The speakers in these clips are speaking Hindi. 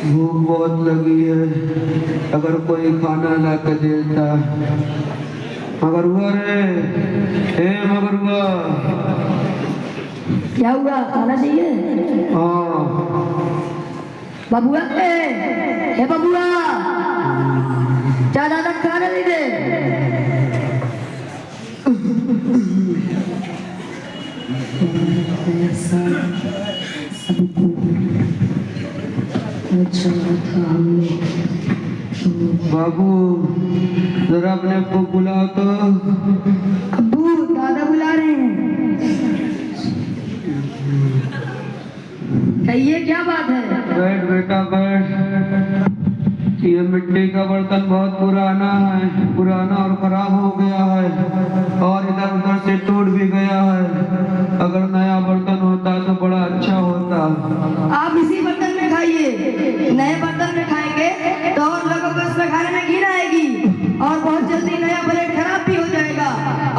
भूख बहुत लगी है, अगर कोई खाना ला के देता। मगर हुआ रे, मगर हुआ। क्या हुआ? खाना चाहिए? हाँ बबुआ, हे बबुआ, ज्यादा तक खाना नहीं दे। बाबू जरा अपने को बुलाओ तो। अब्बू, दादा बुला रहे हैं। कहिए क्या बात है? बैठ बेटा बैठ। ये मिट्टी का बर्तन बहुत पुराना और खराब हो गया है और इधर उधर से टूट भी गया है। अगर नया बर्तन होता तो बड़ा अच्छा होता। आप इसी बर्तन में खाइए। नए बर्तन में खाएंगे तो और लोगों को इसमें खाने में घिन आएगी और बहुत जल्दी नया प्लेट खराब भी हो जाएगा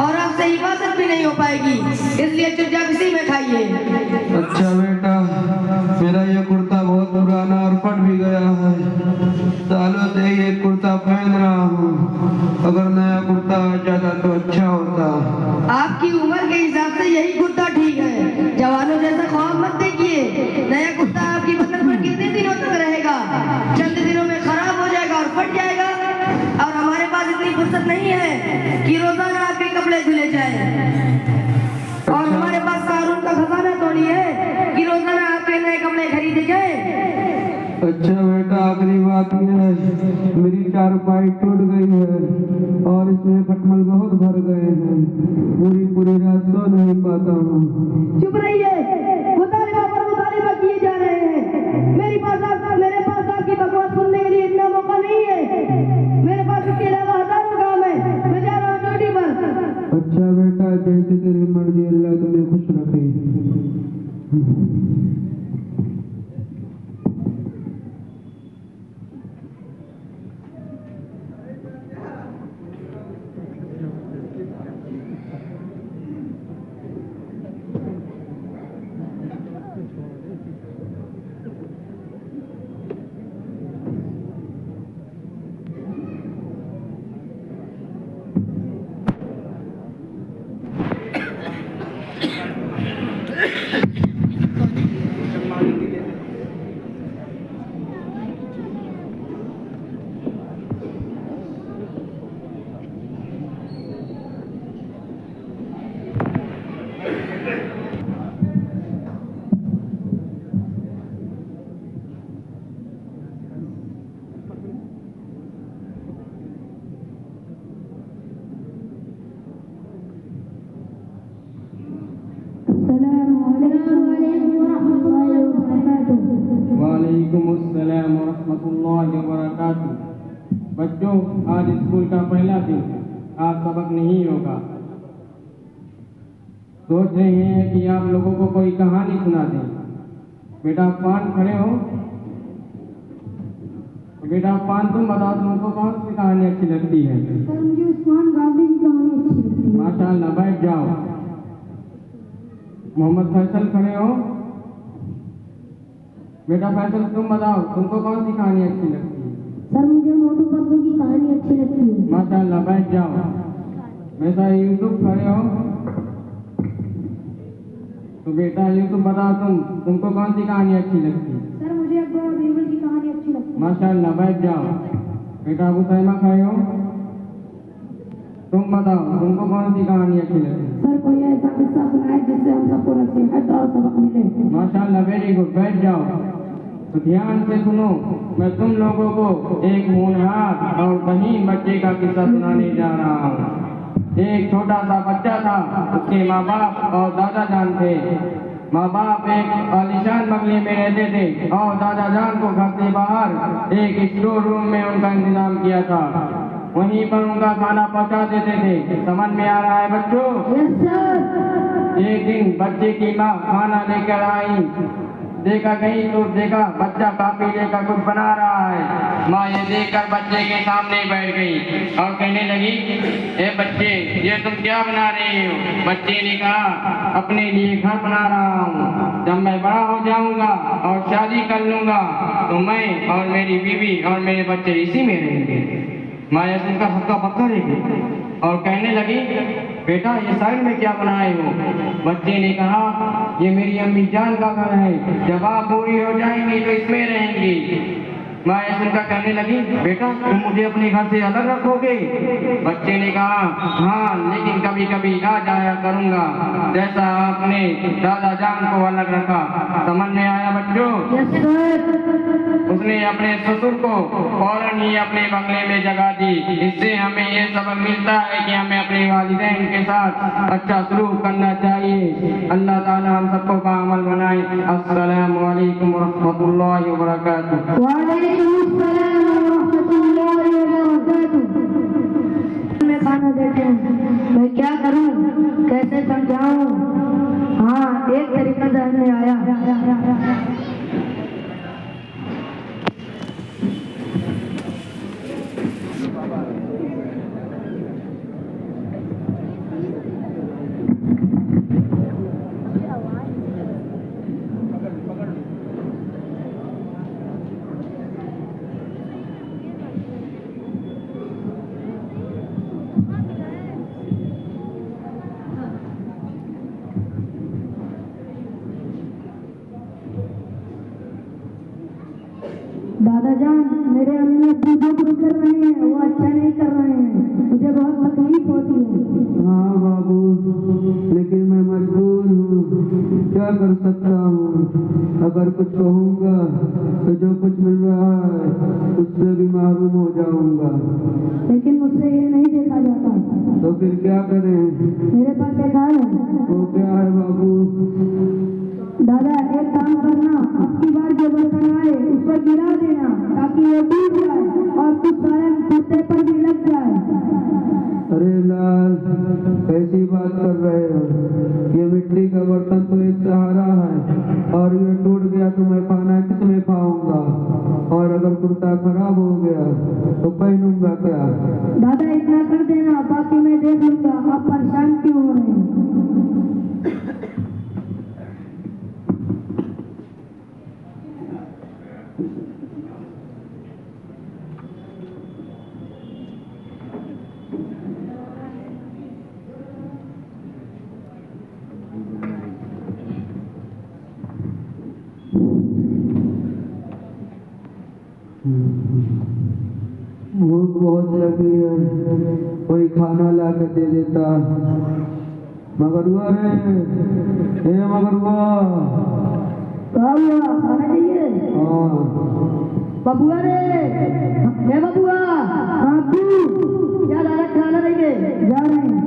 और आपसे हिफाजत भी नहीं हो पाएगी। इसलिए चुपचाप इसी में खाइए। अच्छा बेटा, मेरा ये कुर्ता बहुत पुराना और फट भी गया है। सालों से ये कुर्ता पहन रहा हूँ। अगर नया कुर्ता आ जाता तो अच्छा होता। आपकी उम्र के हिसाब से यही कुर्ता ठीक है। जवानों जैसा ख्वाब मत देखिए। नया कुर्ता आपकी बदन पर कितने दिनों तक रहेगा? चंद दिनों में खराब हो जाएगा और फट जाएगा। और हमारे पास इतनी फुर्सत नहीं है कि रोजाना आपके कपड़े धुले जाए। और हमारे पास कानून का खजाना थोड़ी है कि रोजाना आपके नए कपड़े खरीदे जाए। अच्छा बेटा, आखिरी बात यह है, मेरी चारपाई टूट गई है और इसमें खटमल बहुत भर गए हैं। पूरी रात सो नहीं पाता हूँ। चुप रहिए। मुतालिबा किए जा रहे हैं। मेरे पास आपकी बकवास सुनने के लिए इतना मौका नहीं है। मेरे पास इसके अलावा हजारों काम है। मैं जा रहा हूँ ड्यूटी पर। अच्छा बेटा, जैसे तेरी मर्जी, अल्लाह तुम्हें खुश रखे। वालेकुमुस्सलाम वरहमतुल्लाहि वबरकातुहू। बच्चों, आज स्कूल का पहला दिन, आज सबक नहीं होगा। सोच रहे हैं कि आप लोगों को कोई कहानी सुना दें। बेटा पान, खड़े हो। बेटा पान, तुम बताओ तुमको कौन सी कहानी अच्छी लगती है? सर, मुझे उस्मान गांधी की कहानी अच्छी लगती है। माशाअल्लाह, बैठ जाओ। मोहम्मद फैसल, खड़े हो। बेटा फैसल, तुम बताओ तुमको कौन सी कहानी अच्छी लगती है? सर, मुझे मोटू पतलू की कहानी अच्छी लगती है। माशाअल्लाह, बैठ जाओ। बेटा यूसुफ, खड़े हो। तो बेटा यूसुफ, बताओ तुमको कौन सी कहानी अच्छी लगती है? सर, मुझे अकबर और बीरबल की कहानी अच्छी लगती है। माशाअल्लाह, बैठ जाओ। बेटा अबू सैमा, खड़े हो। तुम बताओ तुमको कौन सी कहानी अच्छी लगती है? सर, कोई ऐसा किस्सा सुनाए जिससे हम सबको नसीहत और सबक मिले। माशाअल्लाह, वेरी गुड, बैठ जाओ। तो ध्यान से सुनो, मैं तुम लोगों को एक होनहार और बहीन बच्चे का किस्सा सुनाने जा रहा हूँ। एक छोटा सा बच्चा था, उसके माँ बाप और दादा जान थे। माँ बाप एक आलीशान बंगले में रहते थे और दादा जान को घर से बाहर एक स्टोर रूम में उनका इंतजाम किया था। वहीं पर उनका खाना पहुँचा देते थे। समझ में आ रहा है बच्चों? Yes sir. एक दिन बच्चे की माँ खाना लेकर आई। देखा कहीं तो देखा बच्चा कापी लेकर कुछ बना रहा है। माँ ये देखकर बच्चे के सामने बैठ गई और कहने लगी, ए बच्चे, ये तुम क्या बना रहे हो? बच्चे ने कहा, अपने लिए घर बना रहा हूँ। जब मैं बड़ा हो जाऊंगा और शादी कर लूंगा तो मैं और मेरी बीवी और मेरे बच्चे इसी में रहेंगे। माँ ये सुनकर हक्का बक्का रह गई और कहने लगी, बेटा ये साइड में क्या बनाए हो? बच्चे ने कहा, ये मेरी अम्मी जान का घर है, जब आप पूरी हो जाएंगी तो इसमें रहेंगी। माँ ये सुनकर कहने लगी, बेटा तुम मुझे अपने घर से अलग रखोगे? बच्चे ने कहा, हाँ, लेकिन कभी कभी आ जाया करूंगा, जैसा आपने दादा जान को अलग रखा। समझ में आया बच्चों? उसने अपने ससुर को फौरन ही अपने बंगले में जगह दी। इससे हमें ये सबक मिलता है कि हमें अपने वालिदैन के साथ अच्छा सलूक करना चाहिए। अल्लाह ताला हम सबको बाअमल बनाए। अस्सलामु अलैकुम वरहमतुल्लाहि वबरकातुहू। मैं खाना देते हैं, मैं क्या करूं, कैसे समझाऊं? हाँ, एक तरीका ध्यान में आया। दादा जान, मेरे अम्मी अब्बू जो कुछ कर रहे हैं वो अच्छा नहीं कर रहे हैं, मुझे बहुत तकलीफ होती है। हाँ बाबू, लेकिन मैं मजबूर हूँ, क्या कर सकता हूँ? अगर कुछ कहूँगा तो जो कुछ मिल रहा है उससे भी महरूम हो जाऊँगा। लेकिन मुझसे ये नहीं देखा जाता। तो फिर क्या करें? मेरे पास एक हाल है। वो क्या है बाबू? दादा एक काम करना, आपकी बार जो बर्तन आए उसको गिरा देना ताकि वो टूट जाए और कुछ सालन कुत्ते पर भी लग जाए। अरे लाल, कैसी बात कर रहे हो? ये मिट्टी का बर्तन तो एक सहारा है और ये टूट गया तो मैं खाना किसमें खाऊंगा? और अगर कुर्ता खराब हो गया तो पहनूंगा क्या? दादा इतना कर देना, बाकी मैं देख लूंगा। आप परेशान क्यों हो रहे हैं? भूख बहुत लगी है, कोई खाना ला के दे देता। मगरुआ रे, ए मगरुआ। क्या हुआ, खाना चाहिए? हाँ। बबुआ रे, हे बबुआ। हाँ तू क्या दादा खाना देंगे? जा रहे हैं।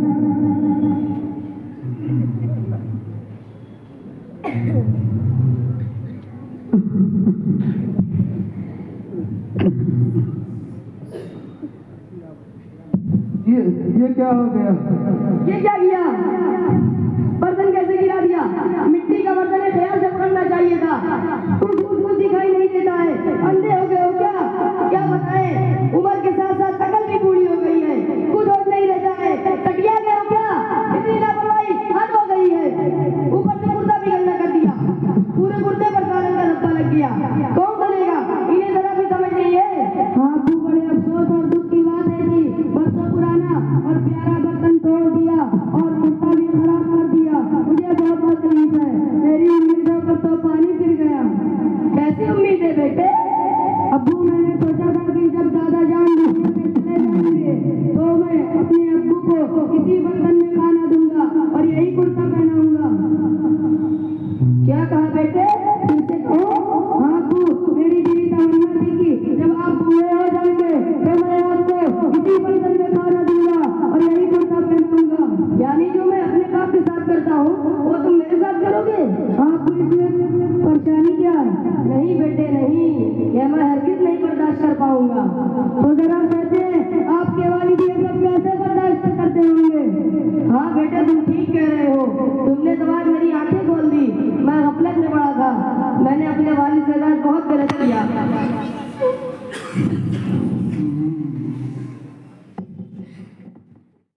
ये क्या हो गया? ये क्या किया? बर्तन कैसे गिरा दिया? मिट्टी का बर्तन है, ख्याल से पकड़ना चाहिए था। कुछ दिखाई नहीं देता है, अंधे हो गए हो क्या? क्या बताएं, उम्र के साथ साथ शकल भी बूढ़ी हो गई है, कुछ और नहीं रहता है। सटिया गए हो क्या? इतनी लापरवाही हद हो गई है। ऊपर से कुर्ता भी गंदा कर दिया, पूरे कुर्ते पर सालन का धब्बा लग गया। कौन करेगा? इन्हें जरा भी समझ नहीं है। हाँ तू बड़े अफसोस और दुख की बात है कि बरसों पुराना और प्यारा बर्तन तोड़ दिया और कुर्ता भी खराब कर दिया। मुझे बहुत तकलीफ है, मेरी उम्मीदों पर तो पानी फिर गया। कैसी उम्मीद है बेटे? अब्बू, मैंने सोचा था कि जब दादा जान दुनिया से चले जाएंगे तो मैं अपने अब्बू को इसी बर्तन में खाना दूंगा और यही कुर्ता पहनाऊंगा। क्या कहा बेटे? फिर से कहो। हाँ अब्बू, मेरी दिली तमन्ना थी कि जब आप बूढ़े हो जाएंगे तो मैं आपको इसी बर्तन में खाना दूंगा और यही कुर्ता पहनाऊंगा। यानी जो मैं अपने बाप के साथ करता हूँ वो तुम मेरे साथ करोगे? हाँ अब्बू, इसमें परेशानी क्या है? नहीं बेटे नहीं, यह मैं हरगिज नहीं बर्दाश्त कर पाऊंगा। तो जरा कहते हैं आपके वालिद ये सब कैसे बर्दाश्त करते होंगे? हाँ बेटे तुम ठीक कह रहे हो, तुमने तो आज मेरी आंखें खोल दी। मैं गफलत में पड़ा था। मैंने अपने वालिद से आज बहुत गलत किया।